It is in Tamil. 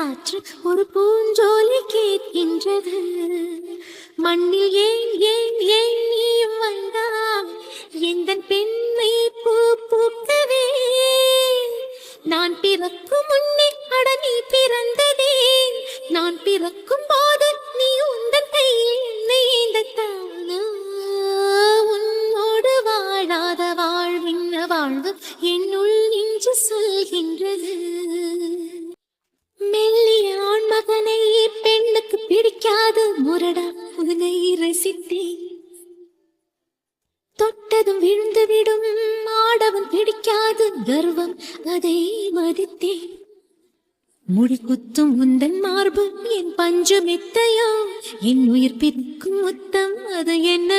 காற்று ஒரு பூஞ்சோலை கேட்கின்றது. மண்ணில் ஏன் ஏன் ஏன் நீயும் வந்தாய் எந்த பெண்ணை பூ பூக்கவே. நான் பிறக்கும் முன்னே அட நீ பிறந்ததே. நான் பிறக்கும் போது நீ உந்தன் கையில் நீந்தத்தானா. உன்னோடு வாழாத வாழ்வின்ன வாழ்வு என்னுள் நின்று சொல்கின்றது. மெல்லிய ஆண் மகனை பெண்ணுக்கு பிடிக்காது முரடா உன்னை ரசித்தேன். தொட்டதும் விழுந்து விடும் ஆடவன் பிடிக்காது கர்வம் அதை மதித்தேன். முடி குத்தும் உந்தன் மார்பு என் பஞ்சு மெத்தையோ என் உயிர் பிரிக்கும் முத்தம் அது என்ன